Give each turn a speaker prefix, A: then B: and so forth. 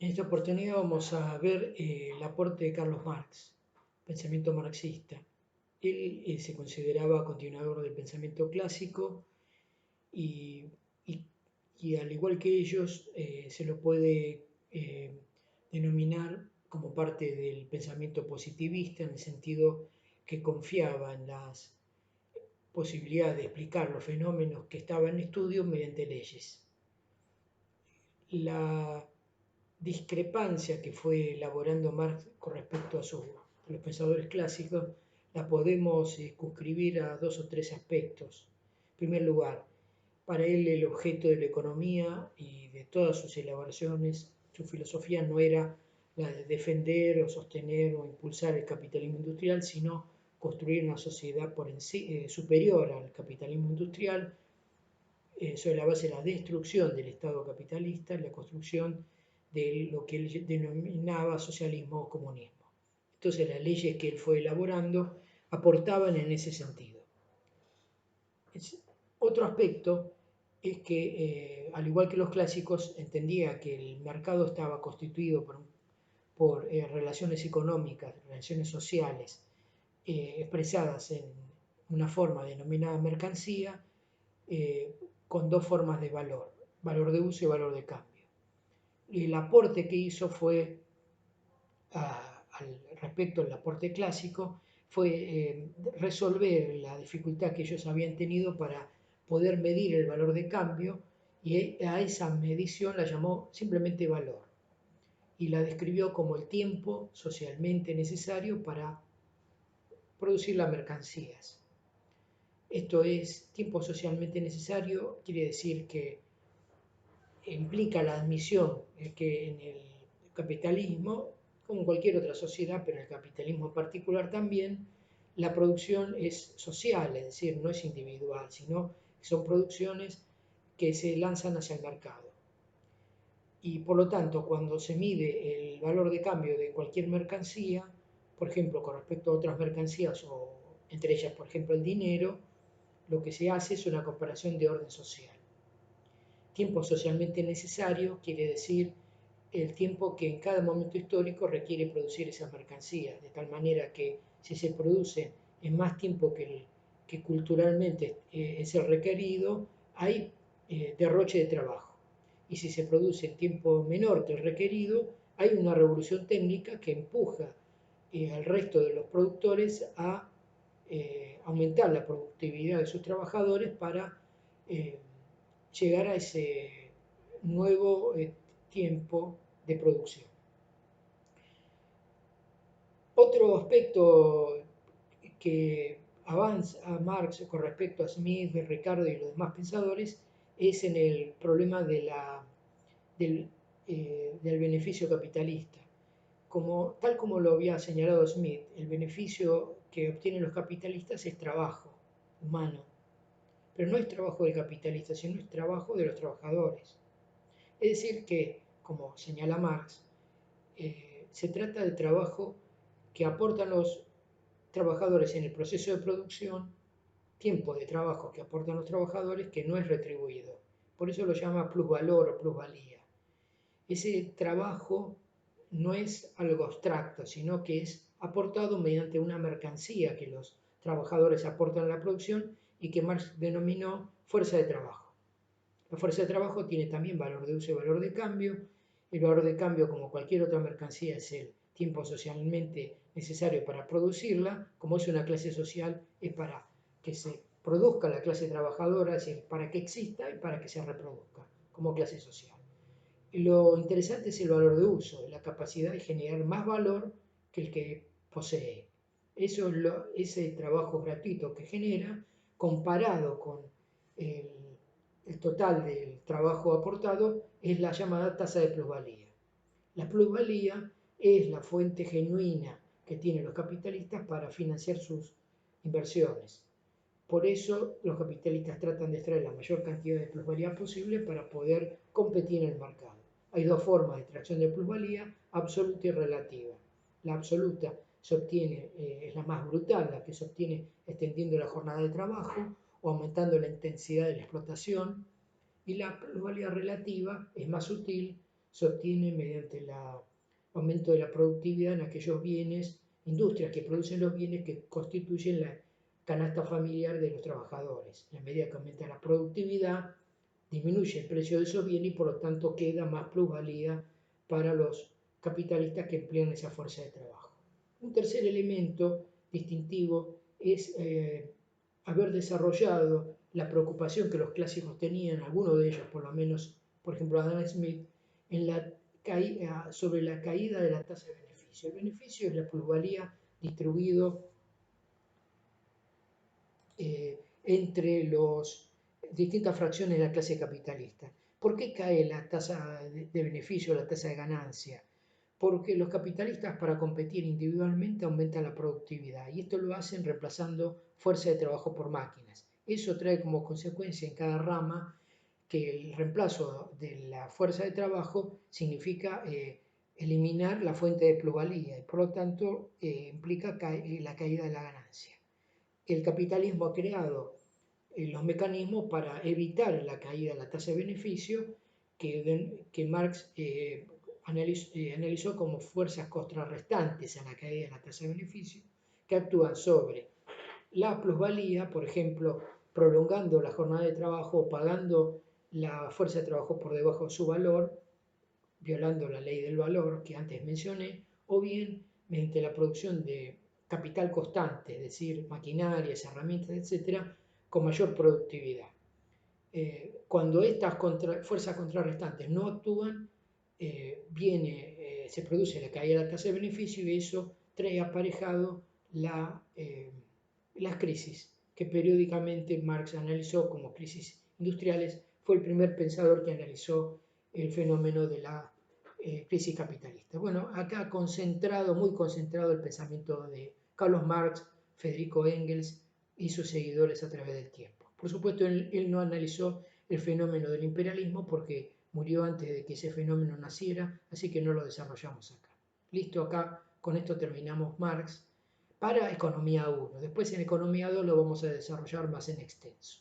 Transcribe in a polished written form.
A: En esta oportunidad vamos a ver el aporte de Carlos Marx, pensamiento marxista. Él se consideraba continuador del pensamiento clásico y, y- y al igual que ellos se lo puede denominar como parte del pensamiento positivista en el sentido que confiaba en las posibilidades de explicar los fenómenos que estaban en estudio mediante leyes. La discrepancia que fue elaborando Marx con respecto a los pensadores clásicos la podemos circunscribir a dos o tres aspectos. En primer lugar, para él el objeto de la economía y de todas sus elaboraciones, su filosofía no era la de defender o sostener o impulsar el capitalismo industrial, sino construir una sociedad superior al capitalismo industrial sobre la base de la destrucción del Estado capitalista, la construcción de lo que él denominaba socialismo o comunismo. Entonces las leyes que él fue elaborando aportaban en ese sentido. Otro aspecto es que, al igual que los clásicos, entendía que el mercado estaba constituido por relaciones económicas, relaciones sociales, expresadas en una forma denominada mercancía, eh, con dos formas de valor de uso y valor de cambio. Y el aporte que hizo fue, respecto al aporte clásico, fue resolver la dificultad que ellos habían tenido para poder medir el valor de cambio, y a esa medición la llamó simplemente valor y la describió como el tiempo socialmente necesario para producir las mercancías. Esto es, tiempo socialmente necesario quiere decir que implica la admisión que en el capitalismo, como en cualquier otra sociedad, pero en el capitalismo en particular también, la producción es social, es decir, no es individual, sino que son producciones que se lanzan hacia el mercado. Y por lo tanto, cuando se mide el valor de cambio de cualquier mercancía, por ejemplo, con respecto a otras mercancías, o entre ellas, por ejemplo, el dinero, lo que se hace es una comparación de orden social. Tiempo socialmente necesario quiere decir el tiempo que en cada momento histórico requiere producir esas mercancías, de tal manera que si se produce en más tiempo que culturalmente es el requerido, hay derroche de trabajo. Y si se produce en tiempo menor que el requerido, hay una revolución técnica que empuja al resto de los productores a aumentar la productividad de sus trabajadores para eh, llegar a ese nuevo tiempo de producción. Otro aspecto que avanza a Marx con respecto a Smith, Ricardo y los demás pensadores es en el problema del beneficio capitalista. Tal como lo había señalado Smith, el beneficio que obtienen los capitalistas es trabajo humano, pero no es trabajo del capitalista, sino es trabajo de los trabajadores. Es decir, que, como señala Marx, se trata de trabajo que aportan los trabajadores en el proceso de producción, tiempo de trabajo que aportan los trabajadores que no es retribuido. Por eso lo llama plusvalor o plusvalía. Ese trabajo no es algo abstracto, sino que es aportado mediante una mercancía que los trabajadores aportan a la producción y que Marx denominó fuerza de trabajo. La fuerza de trabajo tiene también valor de uso y valor de cambio. El valor de cambio, como cualquier otra mercancía, es el tiempo socialmente necesario para producirla. Como es una clase social, es para que se produzca la clase trabajadora, es decir, para que exista y para que se reproduzca como clase social. Y lo interesante es el valor de uso, la capacidad de generar más valor que el que posee. Ese trabajo gratuito que genera, comparado con el el total del trabajo aportado, es la llamada tasa de plusvalía. La plusvalía es la fuente genuina que tienen los capitalistas para financiar sus inversiones. Por eso los capitalistas tratan de extraer la mayor cantidad de plusvalía posible para poder competir en el mercado. Hay dos formas de extracción de plusvalía, absoluta y relativa. La absoluta se obtiene, es la más brutal, la que se obtiene extendiendo la jornada de trabajo o aumentando la intensidad de la explotación, y la plusvalía relativa es más sutil, se obtiene mediante el aumento de la productividad en aquellos bienes, industrias que producen los bienes que constituyen la canasta familiar de los trabajadores. En la medida que aumenta la productividad, disminuye el precio de esos bienes y por lo tanto queda más plusvalía para los capitalistas que emplean esa fuerza de trabajo. Un tercer elemento distintivo es haber desarrollado la preocupación que los clásicos tenían, algunos de ellos por lo menos, por ejemplo Adam Smith, en sobre la caída de la tasa de beneficio. El beneficio es la plusvalía distribuido entre las distintas fracciones de la clase capitalista. ¿Por qué cae la tasa de beneficio, la tasa de ganancia? Porque los capitalistas para competir individualmente aumentan la productividad y esto lo hacen reemplazando fuerza de trabajo por máquinas. Eso trae como consecuencia en cada rama que el reemplazo de la fuerza de trabajo significa eliminar la fuente de plusvalía y por lo tanto implica la caída de la ganancia. El capitalismo ha creado los mecanismos para evitar la caída de la tasa de beneficio que Marx analizó como fuerzas contrarrestantes a la caída de la tasa de beneficio que actúan sobre la plusvalía, por ejemplo, prolongando la jornada de trabajo o pagando la fuerza de trabajo por debajo de su valor, violando la ley del valor que antes mencioné, o bien mediante la producción de capital constante, es decir, maquinarias, herramientas, etcétera, con mayor productividad. Cuando estas fuerzas contrarrestantes no actúan, se produce la caída de la tasa de beneficio y eso trae aparejado las crisis que periódicamente Marx analizó como crisis industriales. Fue el primer pensador que analizó el fenómeno de la crisis capitalista. Bueno, acá muy concentrado el pensamiento de Carlos Marx, Federico Engels y sus seguidores a través del tiempo. Por supuesto, él no analizó el fenómeno del imperialismo porque murió antes de que ese fenómeno naciera, así que no lo desarrollamos acá. Listo, acá con esto terminamos Marx para Economía 1. Después en Economía 2 lo vamos a desarrollar más en extenso.